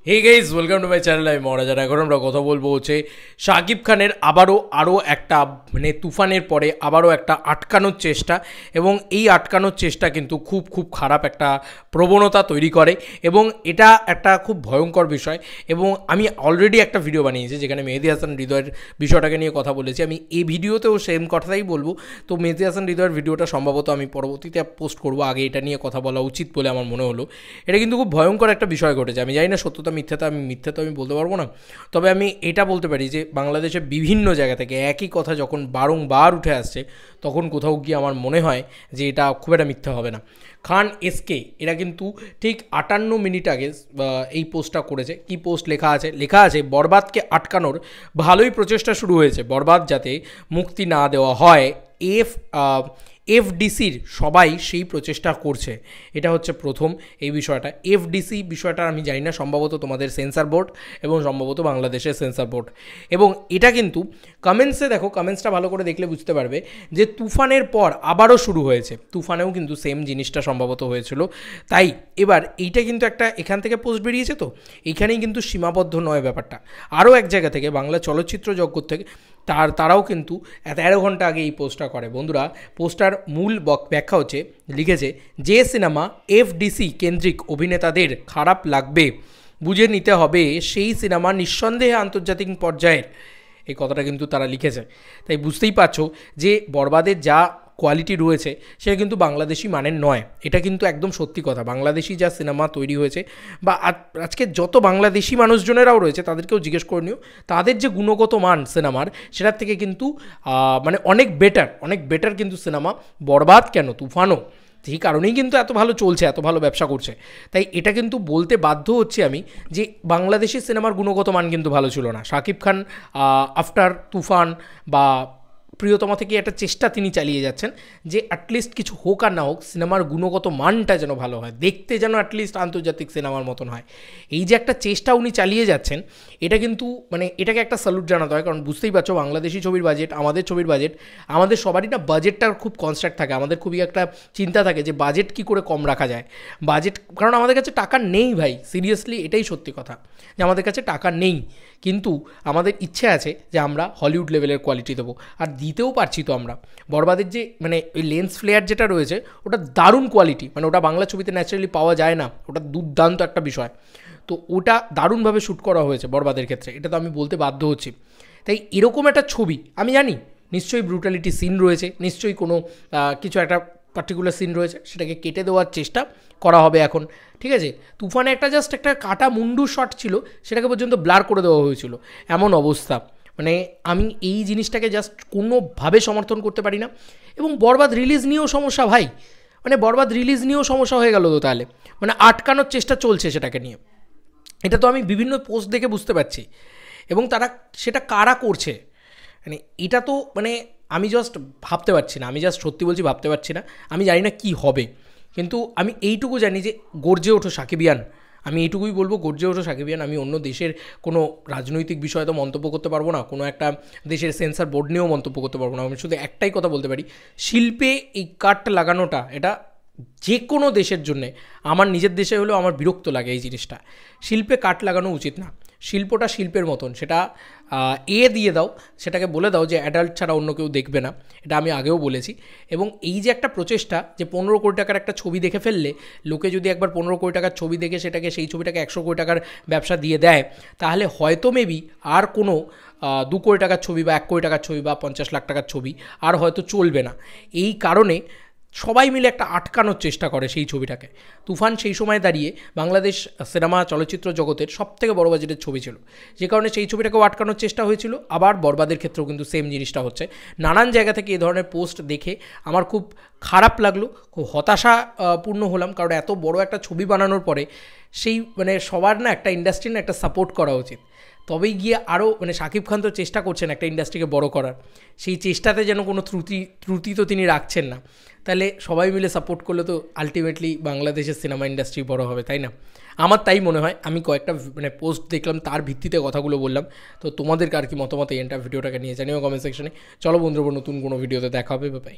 Hey guys welcome to my channel. আমি মহারাজা। এখন আমরা কথা বলবো হচ্ছে শাকিব খানের আরও একটা তুফানের পরে আবারও একটা আটকানোর চেষ্টা, এবং এই আটকানোর চেষ্টা কিন্তু খুব খারাপ একটা প্রবণতা তৈরি করে এবং এটা একটা খুব ভয়ঙ্কর বিষয়। এবং আমি অলরেডি একটা ভিডিও বানিয়েছি যেখানে মেহেদী হাসান হৃদয়ের বিষয়টাকে নিয়ে কথা বলেছি। আমি এই ভিডিওতেও সেম কথাই বলবো। তো মেহেদী হাসান হৃদয়ের ভিডিওটা সম্ভবত আমি পরবর্তীতে পোস্ট করবো, আগে এটা নিয়ে কথা বলা উচিত বলে আমার মনে হলো। এটা কিন্তু খুব ভয়ঙ্কর একটা বিষয় ঘটেছে। আমি জানি না সত্যতা মিথ্যা তো আমি বলতে পারবো না, তবে আমি এটা বলতে পারি যে বাংলাদেশের বিভিন্ন জায়গা থেকে একই কথা যখন বারংবার উঠে আসছে, তখন কোথাও গিয়ে আমার মনে হয় যে এটা খুব একটা মিথ্যা হবে না। খান এসকে এরা কিন্তু ঠিক 58 মিনিট আগে এই পোস্টটা করেছে। কি পোস্ট লেখা আছে বরবাদকে আটকানোর ভালোই প্রচেষ্টা শুরু হয়েছে। বরবাদ যাতে মুক্তি না দেওয়া হয়, এফডিসির সবাই সেই প্রচেষ্টা করছে। এটা হচ্ছে প্রথম এই বিষয়টা। এফডিসি বিষয়টা আমি জানি না, সম্ভবত তোমাদের সেন্সর বোর্ড এবং সম্ভবত বাংলাদেশের সেন্সর বোর্ড। এবং এটা কিন্তু কমেন্টসে দেখো, কমেন্টসটা ভালো করে দেখলে বুঝতে পারবে যে তুফানের পর আবারও শুরু হয়েছে। তুফানেও কিন্তু সেম জিনিসটা সম্ভবত হয়েছিল। তাই এবার এইটা কিন্তু একটা এখান থেকে পোস্ট বেরিয়েছে, তো এইখানেই কিন্তু সীমাবদ্ধ নয় ব্যাপারটা। আরও এক জায়গা থেকে বাংলা চলচ্চিত্র জগৎ থেকে তারাও কিন্তু 13 ঘন্টা আগে এই পোস্টটা করে। বন্ধুরা, পোস্টার মূল ব্যাখ্যা হচ্ছে, লিখেছে যে সিনেমা এফডিসি কেন্দ্রিক অভিনেতাদের খারাপ লাগবে বুঝে নিতে হবে সেই সিনেমা নিঃসন্দেহে আন্তর্জাতিক পর্যায়ের। এই কথাটা কিন্তু তারা লিখেছে। তাই বুঝতেই পারছো যে বরবাদের যা কোয়ালিটি রয়েছে সেটা কিন্তু বাংলাদেশি মানের নয়। এটা কিন্তু একদম সত্যি কথা। বাংলাদেশি যা সিনেমা তৈরি হয়েছে, বা আজকে যত বাংলাদেশি মানুষজনেরাও রয়েছে তাদেরকেও জিজ্ঞেস করে নিও, তাদের যে গুণগত মান সিনেমার, সেটার থেকে কিন্তু অনেক বেটার কিন্তু সিনেমা বরবাদ, কেন তুফানও সেই কারণেই কিন্তু এত ভালো চলছে, এত ভালো ব্যবসা করছে। তাই এটা কিন্তু বলতে বাধ্য হচ্ছি আমি যে বাংলাদেশি সিনেমার গুণগত মান কিন্তু ভালো ছিল না। শাকিব খান আফটার তুফান বা প্রিয়তমা থেকে একটা চেষ্টা তিনি চালিয়ে যাচ্ছেন যে অ্যাটলিস্ট কিছু হোক আর না হোক সিনেমার গুণগত মানটা যেন ভালো হয়, দেখতে যেন অ্যাটলিস্ট আন্তর্জাতিক সিনেমার মতন হয়। এই যে একটা চেষ্টা উনি চালিয়ে যাচ্ছেন, এটা কিন্তু এটাকে একটা স্যালুট জানাতে হয়। কারণ বুঝতেই পারছো বাংলাদেশি ছবির বাজেট, আমাদের ছবির বাজেট, আমাদের সবারই না বাজেটটার খুব কনস্ট্রাক্ট থাকে। আমাদের খুবই একটা চিন্তা থাকে যে বাজেট কী করে কম রাখা যায়। কারণ আমাদের কাছে টাকা নেই ভাই, সিরিয়াসলি এটাই সত্যি কথা যে আমাদের কাছে টাকা নেই, কিন্তু আমাদের ইচ্ছে আছে যে আমরা হলিউড লেভেলের কোয়ালিটি দেবো, আর দিতেও পারছি। তো আমরা বরবাদের যে ওই লেন্স ফ্লেয়ার যেটা রয়েছে ওটা দারুণ কোয়ালিটি, ওটা বাংলা ছবিতে ন্যাচারালি পাওয়া যায় না, ওটা দুর্দান্ত একটা বিষয়। তো ওটা দারুণভাবে শ্যুট করা হয়েছে বরবাদের ক্ষেত্রে, এটা তো আমি বলতে বাধ্য হচ্ছি। তাই এরকম একটা ছবি আমি জানি নিশ্চয়ই ব্রুটালিটি সিন রয়েছে, নিশ্চয়ই কোনো কিছু একটা পার্টিকুলার সিন রয়েছে, সেটাকে কেটে দেওয়ার চেষ্টা করা হবে এখন, ঠিক আছে। তুফানে জাস্ট একটা কাটা মুন্ডু শট ছিল, সেটাকে পর্যন্ত ব্লার করে দেওয়া হয়েছিল, এমন অবস্থা। আমি এই জিনিসটাকে জাস্ট কোনোভাবে সমর্থন করতে পারি না। এবং বরবাদ রিলিজ নিয়েও সমস্যা ভাই, বরবাদ রিলিজ নিয়েও সমস্যা হয়ে গেল তো তাহলে, আটকানোর চেষ্টা চলছে সেটাকে নিয়ে। এটা তো আমি বিভিন্ন পোস্ট দেখে বুঝতে পারছি, এবং তারা সেটা কারা করছে, এটা তো আমি জাস্ট ভাবতে পারছি না। আমি জাস্ট সত্যি বলছি, ভাবতে পারছি না। আমি জানি না কি হবে, কিন্তু আমি এইটুকু জানি যে গর্জে ওঠো সাকিবিয়ান। আমি এইটুকুই বলবো, গর্জে ওঠো সাকিবিয়ান। আমি অন্য দেশের কোনো রাজনৈতিক বিষয়ে তো মন্তব্য করতে পারবো না, কোনো একটা দেশের সেন্সর বোর্ড নিয়েও মন্তব্য করতে পারবো না। আমি শুধু একটাই কথা বলতে পারি, শিল্পে এই কাট লাগানোটা এটা যে কোনো দেশের জন্যে, আমার নিজের দেশে হলেও আমার বিরক্ত লাগে এই জিনিসটা। শিল্পে কাট লাগানো উচিত না। শিল্পটা শিল্পের মতন, সেটা দিয়ে দাও, সেটাকে বলে দাও যে অ্যাডাল্ট ছাড়া অন্য কেউ দেখবে না, এটা আমি আগেও বলেছি। এবং এই যে একটা প্রচেষ্টা যে 15 কোটি টাকার একটা ছবি দেখে ফেললে, লোকে যদি একবার 15 কোটি টাকার ছবি দেখে সেই ছবিটাকে 100 কোটি টাকার ব্যবসা দিয়ে দেয়, তাহলে হয়তো মেবি আর কোনো 2 কোটি টাকার ছবি বা 1 কোটি টাকার ছবি বা 50 লাখ টাকার ছবি আর হয়তো চলবে না। এই কারণে সবাই মিলে একটা আটকানোর চেষ্টা করে সেই ছবিটাকে। তুফান সেই সময় দাঁড়িয়ে বাংলাদেশ সিনেমা চলচ্চিত্র জগতের সবথেকে বড় বাজেটের ছবি ছিল, যে কারণে সেই ছবিটাকেও আটকানোর চেষ্টা হয়েছিল। আবার বরবাদের ক্ষেত্রেও কিন্তু সেম জিনিসটা হচ্ছে। নানান জায়গা থেকে এই ধরনের পোস্ট দেখে আমার খুব খারাপ লাগলো, খুব হতাশাপূর্ণ হলাম। কারণ এত বড় একটা ছবি বানানোর পরে সেই সবার না একটা ইন্ডাস্ট্রি না একটা সাপোর্ট করা উচিত, তবেই গিয়ে আরও শাকিব খান তো চেষ্টা করছেন একটা ইন্ডাস্ট্রিকে বড় করার, সেই চেষ্টাতে যেন কোনো ত্রুটি তো তিনি রাখছেন না। তাহলে সবাই মিলে সাপোর্ট করলে তো আলটিমেটলি বাংলাদেশের সিনেমা ইন্ডাস্ট্রি বড় হবে, তাই না? আমার তাই মনে হয়। আমি কয়েকটা পোস্ট দেখলাম, তার ভিত্তিতে কথাগুলো বললাম। তো তোমাদের আর কি মতামত এই ভিডিওটাকে নিয়ে জানিও কমেন্ট সেকশনে। চলো বন্ধুরা, নতুন কোনো ভিডিওতে দেখা হবে। বাই।